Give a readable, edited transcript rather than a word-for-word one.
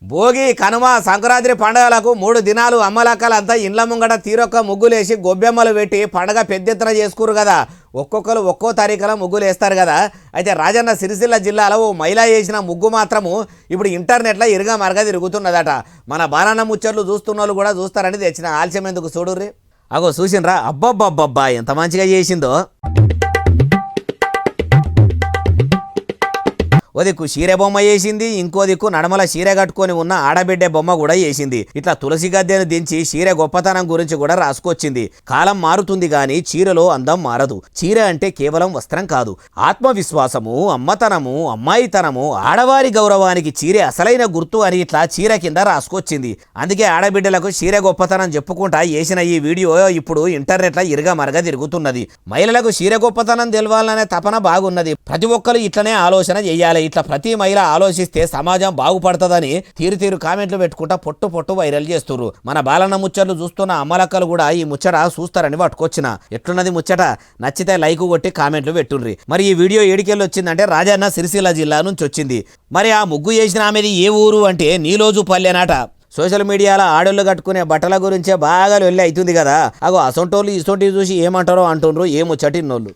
భోగి కనుమ సంక్రాంతి పండుగలకు 3 దినాలు అమ్మలక్కలంతా ఇండ్ల ముంగట తీరొక్క ముగ్గులేసి గొబ్బెమ్మలు పెట్టి పండగ పెద్దెత్తున చేసుకురు కదా. ఒక్కొక్కరు ఒక్కో తారీఖుల ముగ్గులు వేస్తారు కదా. అయితే రాజన్న సిరిసిల్ల జిల్లాలో ఓ మహిళ చేసిన ముగ్గు మాత్రము ఇప్పుడు ఇంటర్నెట్లో ఇరుగా మరగా తిరుగుతున్నదట. మన బాలన్న ముచ్చట్లు చూస్తున్న వాళ్ళు కూడా చూస్తారని తెచ్చిన ఆలస్యం ఎందుకు చూడుర్రి. అగో చూసినరా, అబ్బబ్బబ్బబ్బా ఎంత మంచిగా చేసిందో. ఓ దిక్కు చీర బొమ్మ వేసింది, ఇంకో దిక్కు నడమల చీర కట్టుకొని ఉన్న ఆడబిడ్డ బొమ్మ కూడా వేసింది. ఇట్లా తులసి గద్దెను దించి చీర గొప్పతనం గురించి కూడా రాసుకొచ్చింది. కాలం మారుతుంది గాని చీరలో అందం మారదు. చీర అంటే కేవలం వస్త్రం కాదు, ఆత్మవిశ్వాసము, అమ్మతనము, అమ్మాయితనము, ఆడవారి గౌరవానికి చీరే అసలైన గుర్తు అని ఇట్లా చీర కింద రాసుకొచ్చింది. అందుకే ఆడబిడ్డలకు చీర గొప్పతనం చెప్పుకుంటా వేసిన ఈ వీడియో ఇప్పుడు ఇంటర్నెట్లో ఇరుగా మరగా తిరుగుతున్నది. మహిళలకు చీర గొప్పతనం తెలవాలనే తపన బాగున్నది. ప్రతి ఒక్కరు ఇట్లనే ఆలోచన చేయాలి. ఇట్లా ప్రతి మహిళ ఆలోచిస్తే సమాజం బాగుపడుతుందని తీరు కామెంట్లు పెట్టుకుంటా పొట్టు వైరల్ చేస్తున్నారు. మన బాలన్న ముచ్చట్లు చూస్తున్న అమ్మలక్కలు కూడా ఈ ముచ్చట చూస్తారని పట్టుకొచ్చిన. ఎట్లున్నది ముచ్చట? నచ్చితే లైక్ కొట్టి కామెంట్లు పెట్టుండ్రి. మరి ఈ వీడియో ఏడికెళ్ళి వచ్చిందంటే రాజన్న సిరిసిల్ల జిల్లా నుంచి వచ్చింది. మరి ఆ ముగ్గు చేసిన ఆమెది ఏ ఊరు అంటే నీలోజు పల్లెనాట. సోషల్ మీడియాలో ఆడోళ్ళు కట్టుకునే బట్టల గురించే బాగా లొల్లి అవుతుంది కదా. అగో అసొంటోళ్ళు ఇసొంటివి చూసి ఏమంటారో అంటుండ్రు ఏ ముచ్చటిన్నోళ్ళు.